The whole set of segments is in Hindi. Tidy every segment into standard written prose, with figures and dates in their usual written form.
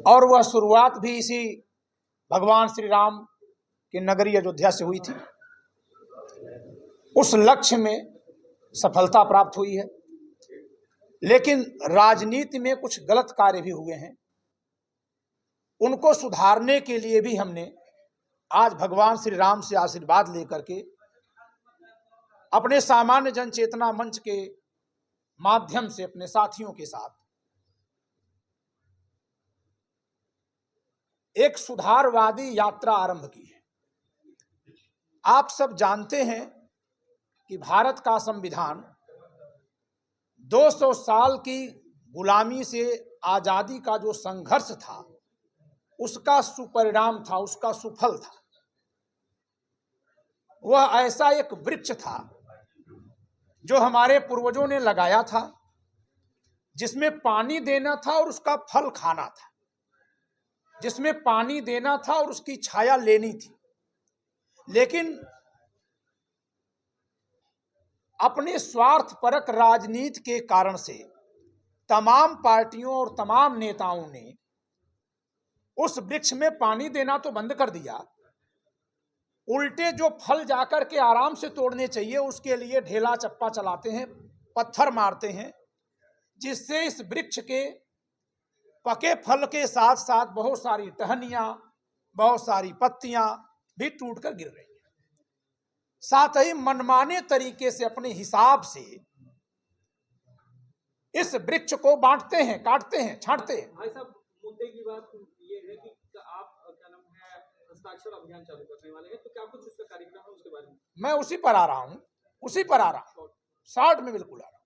और वह शुरुआत भी इसी भगवान श्री राम की नगरी अयोध्या से हुई थी। उस लक्ष्य में सफलता प्राप्त हुई है, लेकिन राजनीति में कुछ गलत कार्य भी हुए हैं। उनको सुधारने के लिए भी हमने आज भगवान श्री राम से आशीर्वाद लेकर के अपने सामान्य जन चेतना मंच के माध्यम से अपने साथियों के साथ एक सुधारवादी यात्रा आरंभ की है। आप सब जानते हैं कि भारत का संविधान 200 साल की गुलामी से आजादी का जो संघर्ष था, उसका सुपरिणाम था, उसका सुफल था। वह ऐसा एक वृक्ष था जो हमारे पूर्वजों ने लगाया था, जिसमें पानी देना था और उसका फल खाना था, जिसमें पानी देना था और उसकी छाया लेनी थी। लेकिन अपने स्वार्थपरक राजनीति के कारण से तमाम पार्टियों और तमाम नेताओं ने उस वृक्ष में पानी देना तो बंद कर दिया, उल्टे जो फल जाकर के आराम से तोड़ने चाहिए उसके लिए ढेला चप्पा चलाते हैं, पत्थर मारते हैं, जिससे इस वृक्ष के पके फल के साथ साथ बहुत सारी टहनियां, बहुत सारी पत्तियां भी टूटकर गिर रही हैं। साथ ही मनमाने तरीके से अपने हिसाब से इस वृक्ष को बांटते हैं, काटते हैं, छांटते हैं। भाई साहब, मुद्दे की बात ये है कि आप क्या नाम है हस्ताक्षर अभियान चालू करने वाले हैं, तो क्या कुछ उसका कार्यक्रम है, उसके बारे में? मैं उसी पर आ रहा हूं, शॉर्ट में बिल्कुल आ रहा हूं।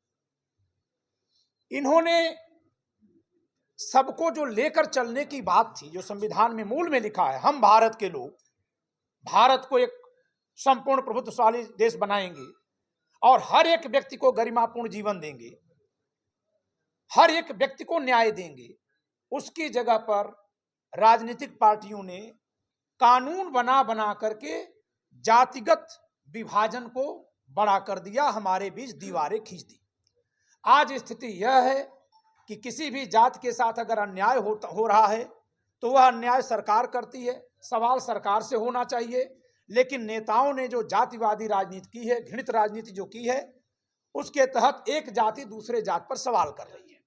इन्होंने सबको जो लेकर चलने की बात थी, जो संविधान में मूल में लिखा है, हम भारत के लोग भारत को एक संपूर्ण प्रभुत्वशाली देश बनाएंगे और हर एक व्यक्ति को गरिमापूर्ण जीवन देंगे, हर एक व्यक्ति को न्याय देंगे, उसकी जगह पर राजनीतिक पार्टियों ने कानून बना करके जातिगत विभाजन को बड़ा कर दिया, हमारे बीच दीवारें खींच दी। आज स्थिति यह है कि किसी भी जाति के साथ अगर अन्याय हो रहा है तो वह अन्याय सरकार करती है, सवाल सरकार से होना चाहिए। लेकिन नेताओं ने जो जातिवादी राजनीति की है, घृणित राजनीति जो की है, उसके तहत एक जाति दूसरे जाति पर सवाल कर रही है।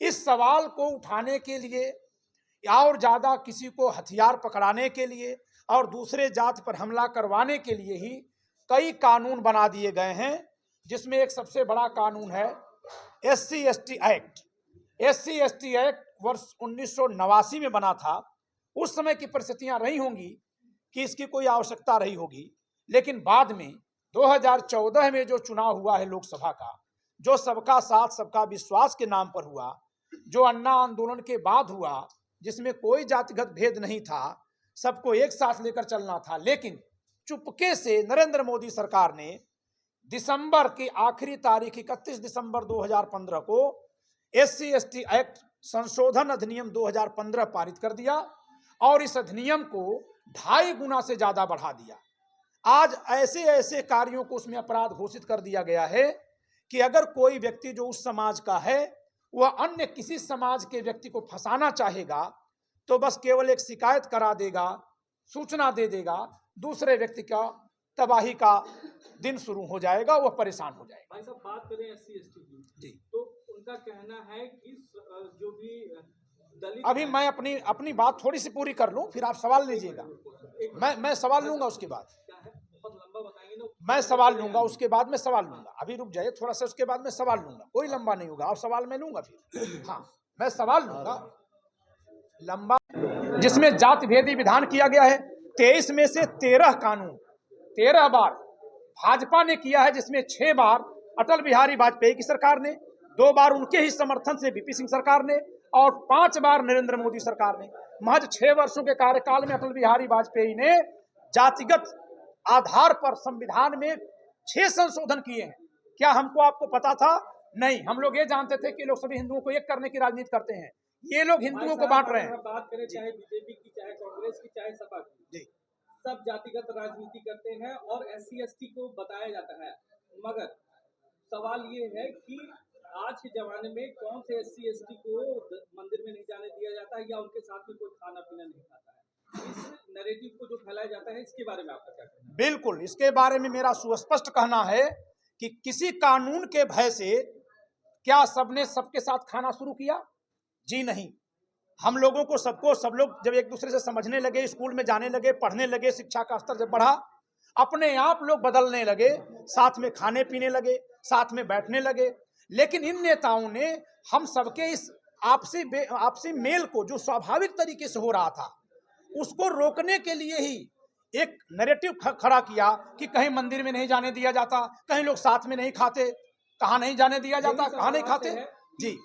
इस सवाल को उठाने के लिए और ज्यादा किसी को हथियार पकड़ाने के लिए और दूसरे जाति पर हमला करवाने के लिए ही कई कानून बना दिए गए हैं, जिसमें एक सबसे बड़ा कानून है SC/ST एक्ट। SC/ST एक्ट वर्ष 1989 में बना था। उस समय की परिस्थितियां रही होंगी कि इसकी कोई आवश्यकता रही होगी, लेकिन बाद में 2014 में जो चुनाव हुआ है लोकसभा का, जो सबका साथ सबका विश्वास के नाम पर हुआ, जो अन्ना आंदोलन के बाद हुआ, जिसमें कोई जातिगत भेद नहीं था, सबको एक साथ लेकर चलना था, लेकिन चुपके से नरेंद्र मोदी सरकार ने दिसंबर की आखिरी तारीख 31 दिसंबर 2015 को SC/ST एक्ट संशोधन अधिनियम 2015 पारित कर दिया और इस अधिनियम को 2.5 गुना से ज्यादा बढ़ा दिया। आज ऐसे ऐसे कार्यों को उसमें अपराध घोषित कर दिया गया है कि अगर कोई व्यक्ति जो उस समाज का है वह अन्य किसी समाज के व्यक्ति को फंसाना चाहेगा तो बस केवल एक शिकायत करा देगा, सूचना दे देगा, दूसरे व्यक्ति का तबाही का दिन शुरू हो जाएगा, वह परेशान हो जाएगा। भाई साहब, बात करें SC/ST की जी, तो उनका कहना है कि जो भी दलित, अभी मैं अपनी बात थोड़ी सी पूरी कर लूं, फिर आप सवाल लीजिएगा। मैं सवाल लूंगा, उसके बाद बहुत लंबा बताएंगे ना, मैं सवाल लूंगा, उसके बाद मैं सवाल लूंगा। अभी रुक जाइए थोड़ा सा, उसके बाद मैं सवाल लूंगा। कोई लंबा नहीं होगा, आप सवाल मैं लूंगा फिर। हाँ, मैं सवाल लूंगा लंबा, जिसमें जाति भेदी विधान किया गया है। 23 में से 13 कानून 13 बार भाजपा ने किया है, जिसमें 6 बार अटल बिहारी वाजपेयी की सरकार ने, 2 बार उनके ही समर्थन से VP सिंह सरकार ने और 5 बार नरेंद्र मोदी सरकार ने। महज 6 वर्षों के कार्यकाल में अटल बिहारी वाजपेयी ने जातिगत आधार पर संविधान में 6 संशोधन किए हैं। क्या हमको आपको पता था? नहीं, हम लोग ये जानते थे कि लोग सभी हिंदुओं को एक करने की राजनीति करते हैं। ये लोग हिंदुओं को बांट रहे हैं। बात करें चाहे बीजेपी की, चाहे कांग्रेस की, चाहे सपा की, सब जातिगत राजनीति करते हैं और SC/ST को बताया जाता है। मगर सवाल ये है कि आज के जमाने में कौन से SC/ST को मंदिर में नहीं जाने दिया जाता जाता है या उनके साथ में कोई खाना पीना नहीं खाता है। इस नैरेटिव को जो फैलाया जाता है, इसके बारे में आपका क्या कहना है? बिल्कुल, इसके बारे में मेरा सुस्पष्ट कहना है कि किसी कानून के भय से क्या सबने सबके साथ खाना शुरू किया? जी नहीं। हम लोगों को सबको सब लोग जब एक दूसरे से समझने लगे, स्कूल में जाने लगे, पढ़ने लगे, शिक्षा का स्तर जब बढ़ा, अपने आप लोग बदलने लगे, साथ में खाने पीने लगे, साथ में बैठने लगे। लेकिन इन नेताओं ने हम सबके इस आपसी मेल को जो स्वाभाविक तरीके से हो रहा था, उसको रोकने के लिए ही एक नैरेटिव खड़ा किया कि कहीं मंदिर में नहीं जाने दिया जाता, कहीं लोग साथ में नहीं खाते। कहाँ नहीं जाने दिया जाता, यही कहाँ नहीं सवाल खाते। से है जी